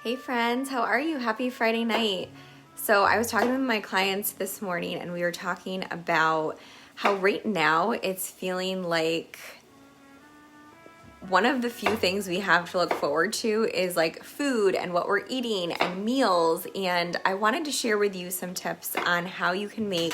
Hey friends, how are you? Happy Friday night. So I was talking with my clients this morning and we were talking about how right now it's feeling like one of the few things we have to look forward to is like food and what we're eating and meals. And I wanted to share with you some tips on how you can make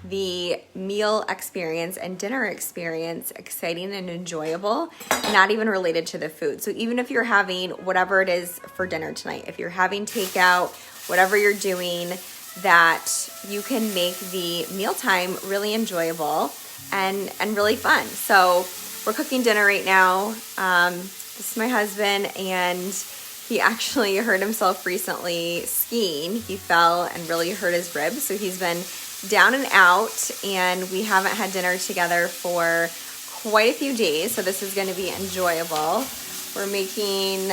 the meal experience and dinner experience exciting and enjoyable, not even related to the food. So even if you're having whatever it is for dinner tonight, if you're having takeout, whatever you're doing, that you can make the mealtime really enjoyable and really fun. So we're cooking dinner right now. This is my husband, and he actually hurt himself recently skiing. He fell and really hurt his ribs, so he's been down and out, and we haven't had dinner together for quite a few days, so this is going to be enjoyable. We're making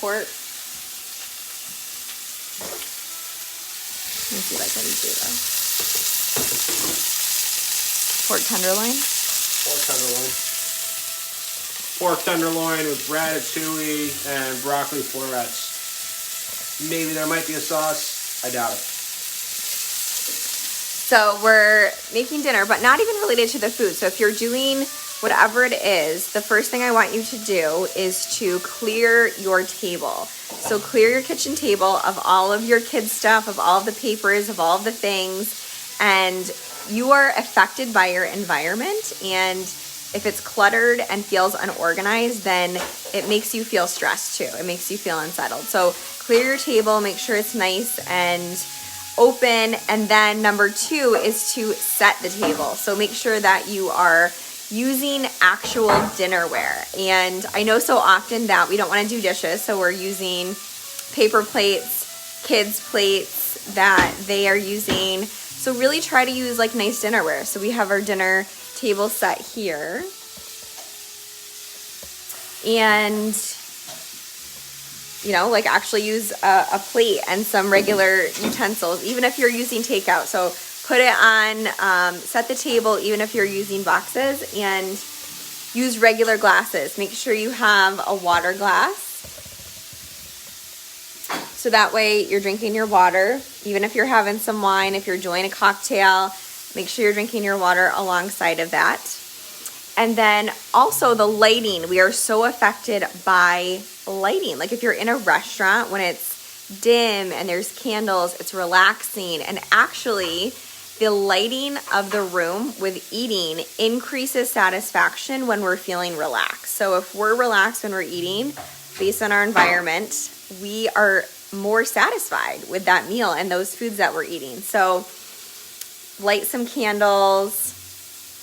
pork. Let me see if I can do this. Pork tenderloin. Pork tenderloin with ratatouille and broccoli florets. Maybe there might be a sauce. I doubt it. So we're making dinner, but not even related to the food. So if you're doing whatever it is, the first thing I want you to do is to clear your table. So clear your kitchen table of all of your kids' stuff, of all of the papers, of all of the things, and you are affected by your environment. And if it's cluttered and feels unorganized, then it makes you feel stressed too. It makes you feel unsettled. So clear your table, make sure it's nice and open. And then number 2 is to set the table. So make sure that you are using actual dinnerware. And I know so often that we don't want to do dishes, so we're using paper plates, kids' plates that they are using. So really try to use like nice dinnerware. So we have our dinner table set here. And like actually use a plate and some regular utensils, even if you're using takeout. So put it on, set the table, even if you're using boxes, and use regular glasses. Make sure you have a water glass. So that way you're drinking your water, even if you're having some wine, if you're enjoying a cocktail, make sure you're drinking your water alongside of that. And then also the lighting. We are so affected by lighting. Like if you're in a restaurant, when it's dim and there's candles, it's relaxing. And actually, the lighting of the room with eating increases satisfaction when we're feeling relaxed. So if we're relaxed when we're eating, based on our environment, we are more satisfied with that meal and those foods that we're eating. So light some candles,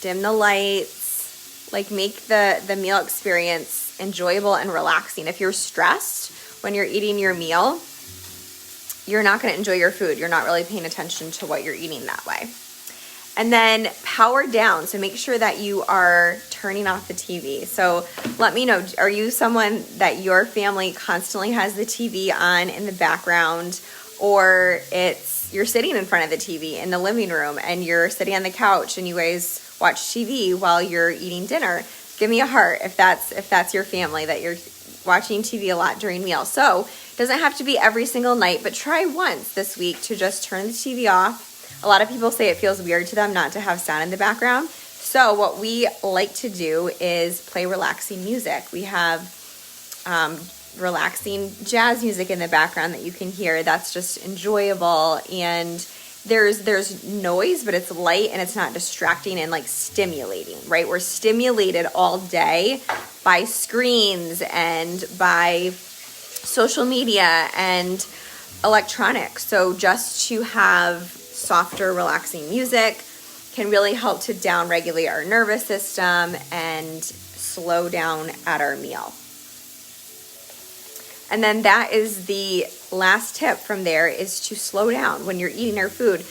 dim the lights, like make the meal experience enjoyable and relaxing. If you're stressed when you're eating your meal, you're not going to enjoy your food. You're not really paying attention to what you're eating that way. And then power down. So make sure that you are turning off the TV. So let me know, are you someone that your family constantly has the TV on in the background, or you're sitting in front of the TV in the living room and you're sitting on the couch and you guys watch TV while you're eating dinner? Give me a heart if that's your family, that you're watching TV a lot during meals. So it doesn't have to be every single night, but try once this week to just turn the TV off. A lot of people say it feels weird to them not to have sound in the background. So what we like to do is play relaxing music. We have relaxing jazz music in the background that you can hear. That's just enjoyable, and there's noise, but it's light and it's not distracting and like stimulating, right? We're stimulated all day by screens and by social media and electronics. So just to have softer, relaxing music can really help to downregulate our nervous system and slow down at our meal. And then that is the last tip from there, is to slow down when you're eating our food.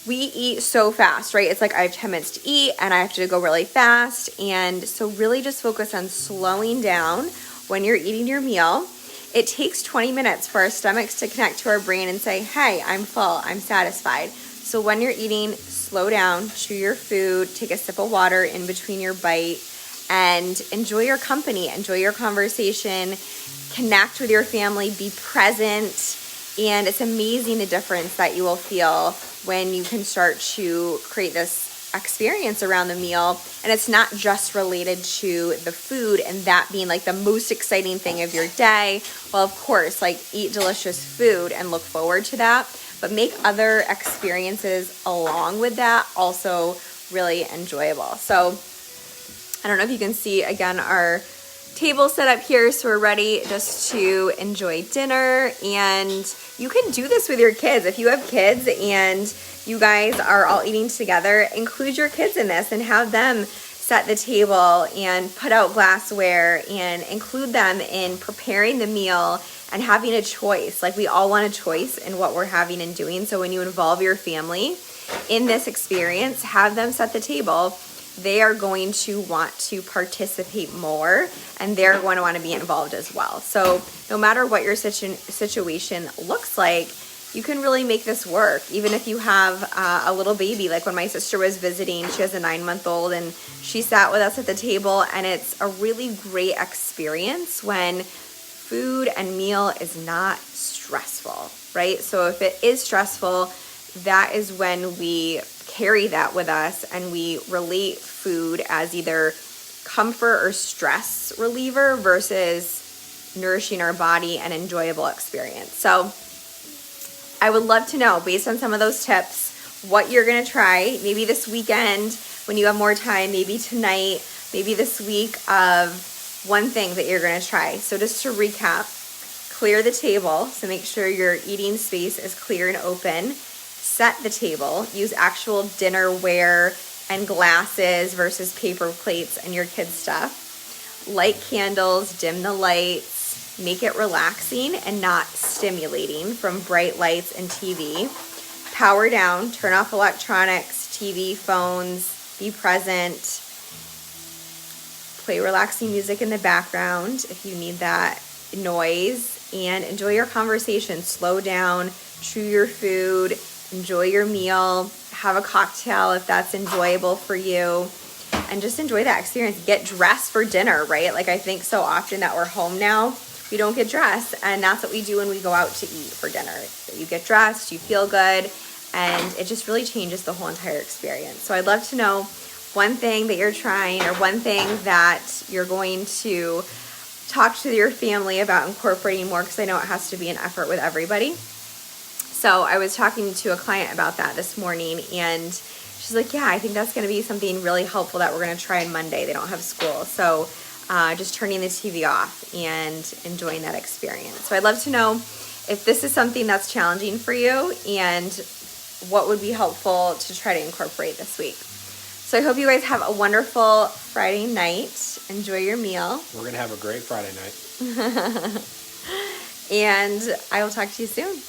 We eat so fast, right? It's like I have 10 minutes to eat and I have to go really fast. And so really just focus on slowing down when you're eating your meal. It takes 20 minutes for our stomachs to connect to our brain and say, hey, I'm full, I'm satisfied. So when you're eating, slow down, chew your food, take a sip of water in between your bite, and enjoy your company, enjoy your conversation, connect with your family, be present, and it's amazing the difference that you will feel when you can start to create this experience around the meal. And it's not just related to the food and that being like the most exciting thing of your day. Well, of course, like eat delicious food and look forward to that, but make other experiences along with that also really enjoyable. So I don't know if you can see again our table set up here, so we're ready just to enjoy dinner. And you can do this with your kids. If you have kids and you guys are all eating together, include your kids in this and have them set the table and put out glassware and include them in preparing the meal and having a choice. Like, we all want a choice in what we're having and doing. So when you involve your family in this experience, have them set the table. They are going to want to participate more, and they're going to want to be involved as well. So no matter what your situation looks like, you can really make this work. Even if you have a little baby, like when my sister was visiting, she has a 9-month-old, and she sat with us at the table, and it's a really great experience when food and meal is not stressful, right? So if it is stressful, that is when we carry that with us and we relate food as either comfort or stress reliever versus nourishing our body and enjoyable experience. So I would love to know, based on some of those tips, what you're going to try maybe this weekend when you have more time, maybe tonight, maybe this week, of one thing that you're going to try. So just to recap, clear the table. So make sure your eating space is clear and open. Set the table. Use actual dinnerware and glasses versus paper plates and your kids' stuff. Light candles, dim the lights, make it relaxing and not stimulating from bright lights and TV. Power down, turn off electronics, TV, phones, be present. Play relaxing music in the background if you need that noise, and enjoy your conversation. Slow down, chew your food, enjoy your meal, have a cocktail if that's enjoyable for you, and just enjoy that experience. Get dressed for dinner, right? Like, I think so often that we're home now, we don't get dressed, and that's what we do when we go out to eat for dinner. You get dressed, you feel good, and it just really changes the whole entire experience. So I'd love to know one thing that you're trying, or one thing that you're going to talk to your family about incorporating more, because I know it has to be an effort with everybody. So I was talking to a client about that this morning, and she's like, yeah, I think that's going to be something really helpful that we're going to try on Monday. They don't have school. So just turning the TV off and enjoying that experience. So I'd love to know if this is something that's challenging for you and what would be helpful to try to incorporate this week. So I hope you guys have a wonderful Friday night. Enjoy your meal. We're going to have a great Friday night. And I will talk to you soon.